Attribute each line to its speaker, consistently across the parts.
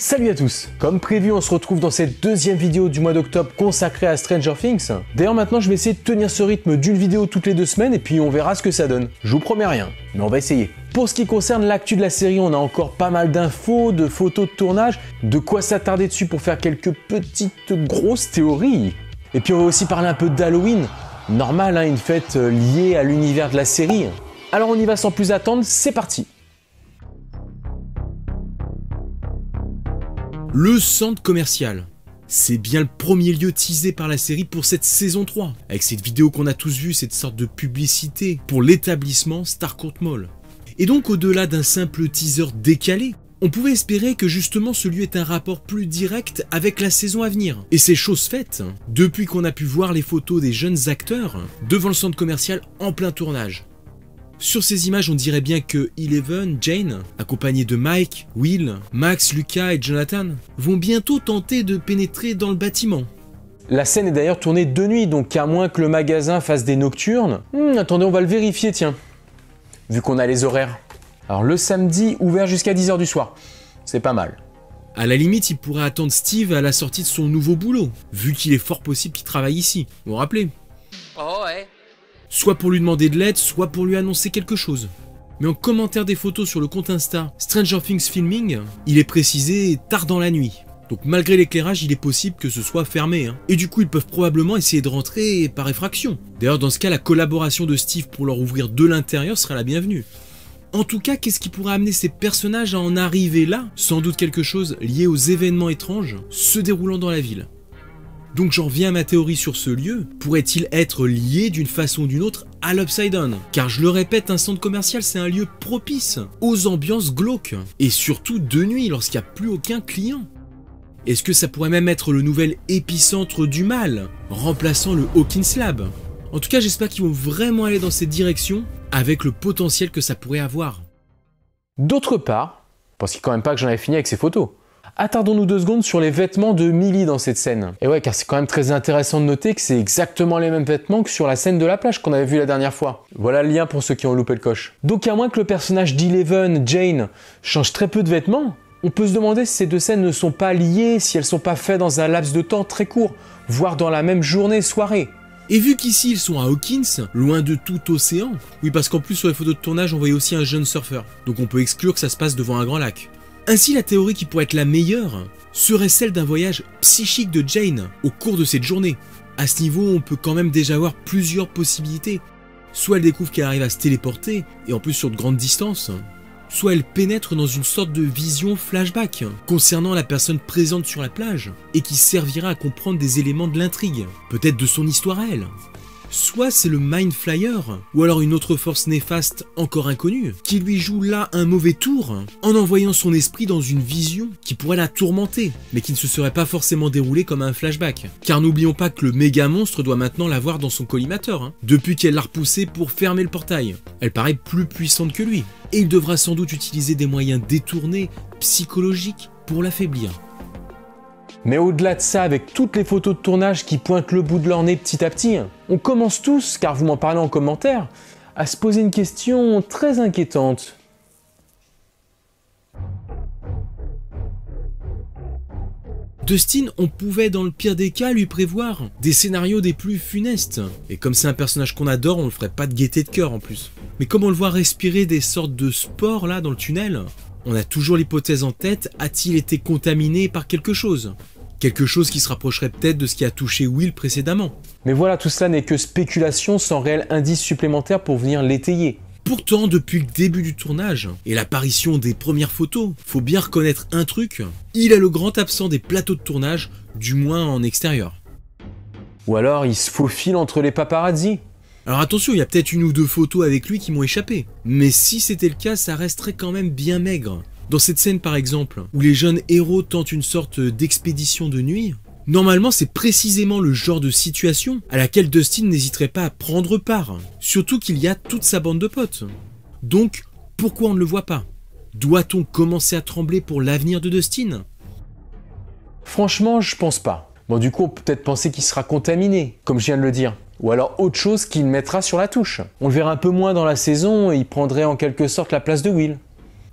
Speaker 1: Salut à tous. Comme prévu, on se retrouve dans cette deuxième vidéo du mois d'octobre consacrée à Stranger Things. D'ailleurs maintenant je vais essayer de tenir ce rythme d'une vidéo toutes les 2 semaines et puis on verra ce que ça donne. Je vous promets rien, mais on va essayer. Pour ce qui concerne l'actu de la série, on a encore pas mal d'infos, de photos de tournage, de quoi s'attarder dessus pour faire quelques petites grosses théories. Et puis on va aussi parler un peu d'Halloween. Normal, hein, une fête liée à l'univers de la série. Alors on y va sans plus attendre, c'est parti.
Speaker 2: Le centre commercial. C'est bien le premier lieu teasé par la série pour cette saison 3. Avec cette vidéo qu'on a tous vue, cette sorte de publicité pour l'établissement Starcourt Mall. Et donc au-delà d'un simple teaser décalé, on pouvait espérer que justement ce lieu ait un rapport plus direct avec la saison à venir. Et c'est chose faite, depuis qu'on a pu voir les photos des jeunes acteurs devant le centre commercial en plein tournage. Sur ces images, on dirait bien que Eleven, Jane, accompagnés de Mike, Will, Max, Lucas et Jonathan, vont bientôt tenter de pénétrer dans le bâtiment.
Speaker 1: La scène est d'ailleurs tournée de nuit, donc à moins que le magasin fasse des nocturnes. Attendez, on va le vérifier, tiens. Vu qu'on a les horaires. Alors le samedi, ouvert jusqu'à 10 h du soir. C'est pas mal.
Speaker 2: À la limite, il pourrait attendre Steve à la sortie de son nouveau boulot, vu qu'il est fort possible qu'il travaille ici. Vous vous rappelez?
Speaker 3: Oh ouais.
Speaker 2: Soit pour lui demander de l'aide, soit pour lui annoncer quelque chose. Mais en commentaire des photos sur le compte Insta Stranger Things Filming, il est précisé tard dans la nuit. Donc malgré l'éclairage, il est possible que ce soit fermé. Et du coup, ils peuvent probablement essayer de rentrer par effraction. D'ailleurs, dans ce cas, la collaboration de Steve pour leur ouvrir de l'intérieur sera la bienvenue. En tout cas, qu'est-ce qui pourrait amener ces personnages à en arriver là? Sans doute quelque chose lié aux événements étranges se déroulant dans la ville. Donc j'en reviens à ma théorie sur ce lieu. Pourrait-il être lié d'une façon ou d'une autre à l'Upside Down? Car je le répète, un centre commercial c'est un lieu propice aux ambiances glauques. Et surtout de nuit lorsqu'il n'y a plus aucun client. Est-ce que ça pourrait même être le nouvel épicentre du mal, remplaçant le Hawkins Lab? En tout cas j'espère qu'ils vont vraiment aller dans cette direction, avec le potentiel que ça pourrait avoir.
Speaker 1: D'autre part, parce qu'il ne faut quand même pas que j'en ai fini avec ces photos. Attardons-nous 2 secondes sur les vêtements de Millie dans cette scène. Et ouais, car c'est quand même très intéressant de noter que c'est exactement les mêmes vêtements que sur la scène de la plage qu'on avait vue la dernière fois. Voilà le lien pour ceux qui ont loupé le coche. Donc à moins que le personnage d'Eleven, Jane, change très peu de vêtements, on peut se demander si ces 2 scènes ne sont pas liées, si elles sont pas faites dans un laps de temps très court, voire dans la même journée, soirée.
Speaker 2: Et vu qu'ici ils sont à Hawkins, loin de tout océan, oui parce qu'en plus sur les photos de tournage on voyait aussi un jeune surfeur, donc on peut exclure que ça se passe devant un grand lac. Ainsi, la théorie qui pourrait être la meilleure serait celle d'un voyage psychique de Jane au cours de cette journée. À ce niveau, on peut quand même déjà avoir plusieurs possibilités. Soit elle découvre qu'elle arrive à se téléporter, et en plus sur de grandes distances, soit elle pénètre dans une sorte de vision flashback concernant la personne présente sur la plage, et qui servira à comprendre des éléments de l'intrigue, peut-être de son histoire à elle. Soit c'est le Mind Flyer, ou alors une autre force néfaste encore inconnue, qui lui joue là un mauvais tour, en envoyant son esprit dans une vision qui pourrait la tourmenter, mais qui ne se serait pas forcément déroulée comme un flashback. Car n'oublions pas que le méga monstre doit maintenant l'avoir dans son collimateur, depuis qu'elle l'a repoussé pour fermer le portail. Elle paraît plus puissante que lui, et il devra sans doute utiliser des moyens détournés, psychologiques, pour l'affaiblir.
Speaker 1: Mais au-delà de ça, avec toutes les photos de tournage qui pointent le bout de leur nez petit à petit, on commence tous, car vous m'en parlez en commentaire, à se poser une question très inquiétante.
Speaker 2: Dustin, on pouvait dans le pire des cas lui prévoir des scénarios des plus funestes. Et comme c'est un personnage qu'on adore, on le ferait pas de gaieté de cœur en plus. Mais comme on le voit respirer des sortes de spores là dans le tunnel, on a toujours l'hypothèse en tête, a-t-il été contaminé par quelque chose? Quelque chose qui se rapprocherait peut-être de ce qui a touché Will précédemment.
Speaker 1: Mais voilà, tout cela n'est que spéculation sans réel indice supplémentaire pour venir l'étayer.
Speaker 2: Pourtant, depuis le début du tournage et l'apparition des premières photos, faut bien reconnaître un truc, il est le grand absent des plateaux de tournage, du moins en extérieur.
Speaker 1: Ou alors il se faufile entre les paparazzis.
Speaker 2: Alors attention, il y a peut-être 1 ou 2 photos avec lui qui m'ont échappé. Mais si c'était le cas, ça resterait quand même bien maigre. Dans cette scène par exemple, où les jeunes héros tentent une sorte d'expédition de nuit, normalement c'est précisément le genre de situation à laquelle Dustin n'hésiterait pas à prendre part. Surtout qu'il y a toute sa bande de potes. Donc, pourquoi on ne le voit pas? Doit-on commencer à trembler pour l'avenir de Dustin?
Speaker 1: Franchement, je pense pas. Bon, du coup, on peut peut-être penser qu'il sera contaminé, comme je viens de le dire. Ou alors autre chose qu'il mettra sur la touche. On le verra un peu moins dans la saison et il prendrait en quelque sorte la place de Will.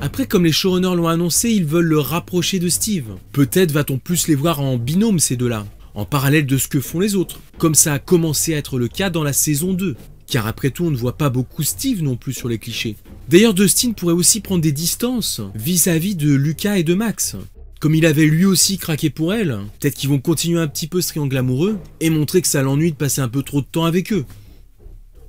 Speaker 2: Après, comme les showrunners l'ont annoncé, ils veulent le rapprocher de Steve. Peut-être va-t-on plus les voir en binôme ces deux-là, en parallèle de ce que font les autres, comme ça a commencé à être le cas dans la saison 2. Car après tout, on ne voit pas beaucoup Steve non plus sur les clichés. D'ailleurs, Dustin pourrait aussi prendre des distances vis-à-vis de Lucas et de Max. Comme il avait lui aussi craqué pour elle, peut-être qu'ils vont continuer un petit peu ce triangle amoureux et montrer que ça l'ennuie de passer un peu trop de temps avec eux.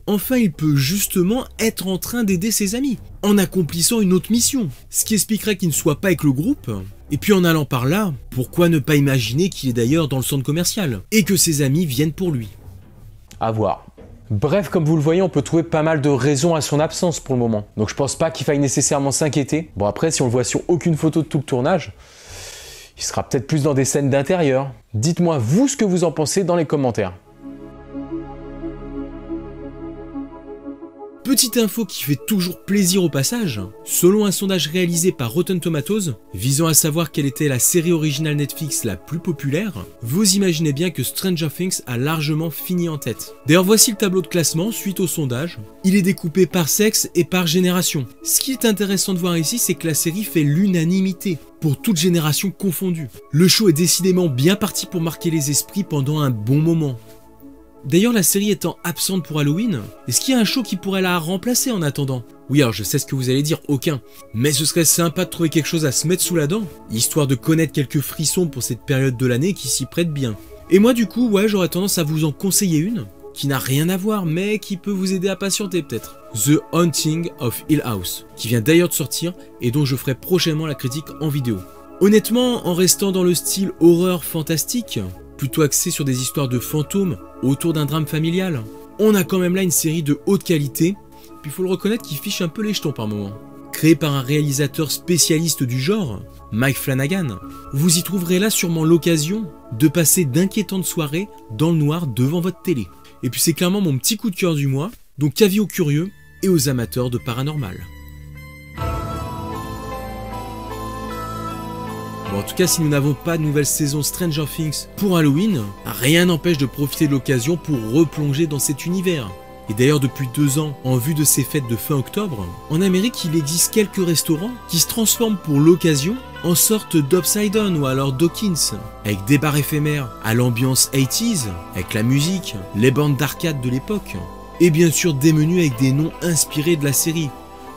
Speaker 2: Enfin, il peut justement être en train d'aider ses amis, en accomplissant une autre mission, ce qui expliquerait qu'il ne soit pas avec le groupe. Et puis en allant par là, pourquoi ne pas imaginer qu'il est d'ailleurs dans le centre commercial, et que ses amis viennent pour lui.
Speaker 1: À voir. Bref, comme vous le voyez, on peut trouver pas mal de raisons à son absence pour le moment. Donc je pense pas qu'il faille nécessairement s'inquiéter. Bon après, si on le voit sur aucune photo de tout le tournage, il sera peut-être plus dans des scènes d'intérieur. Dites-moi vous ce que vous en pensez dans les commentaires.
Speaker 2: Petite info qui fait toujours plaisir au passage, selon un sondage réalisé par Rotten Tomatoes, visant à savoir quelle était la série originale Netflix la plus populaire, vous imaginez bien que Stranger Things a largement fini en tête. D'ailleurs voici le tableau de classement suite au sondage, il est découpé par sexe et par génération. Ce qui est intéressant de voir ici, c'est que la série fait l'unanimité, pour toute génération confondue. Le show est décidément bien parti pour marquer les esprits pendant un bon moment. D'ailleurs, la série étant absente pour Halloween, est-ce qu'il y a un show qui pourrait la remplacer en attendant? Oui, alors je sais ce que vous allez dire, aucun. Mais ce serait sympa de trouver quelque chose à se mettre sous la dent, histoire de connaître quelques frissons pour cette période de l'année qui s'y prête bien. Et moi du coup, ouais, j'aurais tendance à vous en conseiller une, qui n'a rien à voir, mais qui peut vous aider à patienter peut-être. The Haunting of Hill House, qui vient d'ailleurs de sortir, et dont je ferai prochainement la critique en vidéo. Honnêtement, en restant dans le style horreur fantastique, plutôt axé sur des histoires de fantômes autour d'un drame familial, on a quand même là une série de haute qualité, puis il faut le reconnaître qui fiche un peu les jetons par moments. Créé par un réalisateur spécialiste du genre, Mike Flanagan, vous y trouverez là sûrement l'occasion de passer d'inquiétantes soirées dans le noir devant votre télé. Et puis c'est clairement mon petit coup de cœur du mois, donc avis aux curieux et aux amateurs de paranormal. Bon, en tout cas, si nous n'avons pas de nouvelle saison Stranger Things pour Halloween, rien n'empêche de profiter de l'occasion pour replonger dans cet univers. Et d'ailleurs, depuis 2 ans, en vue de ces fêtes de fin octobre, en Amérique, il existe quelques restaurants qui se transforment pour l'occasion en sorte d'Upside Down ou alors Dawkins, avec des bars éphémères à l'ambiance 80s, avec la musique, les bandes d'arcade de l'époque, et bien sûr des menus avec des noms inspirés de la série,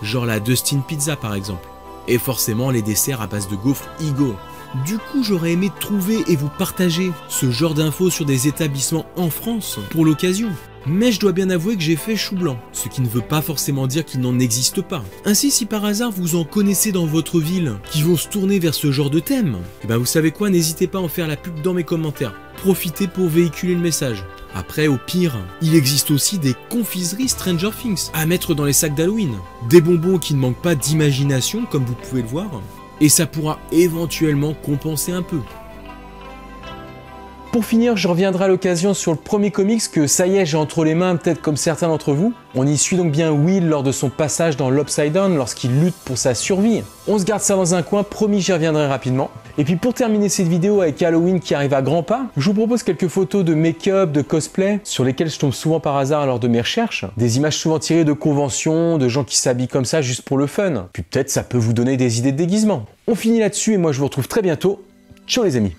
Speaker 2: genre la Dustin Pizza par exemple. Et forcément les desserts à base de gaufres Igo. Du coup, j'aurais aimé trouver et vous partager ce genre d'infos sur des établissements en France pour l'occasion. Mais je dois bien avouer que j'ai fait chou blanc, ce qui ne veut pas forcément dire qu'il n'en existe pas. Ainsi, si par hasard vous en connaissez dans votre ville qui vont se tourner vers ce genre de thème, et ben vous savez quoi, n'hésitez pas à en faire la pub dans mes commentaires. Profitez pour véhiculer le message. Après, au pire, il existe aussi des confiseries Stranger Things à mettre dans les sacs d'Halloween. Des bonbons qui ne manquent pas d'imagination, comme vous pouvez le voir, et ça pourra éventuellement compenser un peu.
Speaker 1: Pour finir, je reviendrai à l'occasion sur le premier comics que ça y est, j'ai entre les mains, peut-être comme certains d'entre vous. On y suit donc bien Will lors de son passage dans l'Upside Down lorsqu'il lutte pour sa survie. On se garde ça dans un coin, promis j'y reviendrai rapidement. Et puis pour terminer cette vidéo avec Halloween qui arrive à grands pas, je vous propose quelques photos de make-up, de cosplay, sur lesquelles je tombe souvent par hasard lors de mes recherches. Des images souvent tirées de conventions, de gens qui s'habillent comme ça juste pour le fun. Puis peut-être ça peut vous donner des idées de déguisement. On finit là-dessus et moi je vous retrouve très bientôt. Ciao les amis!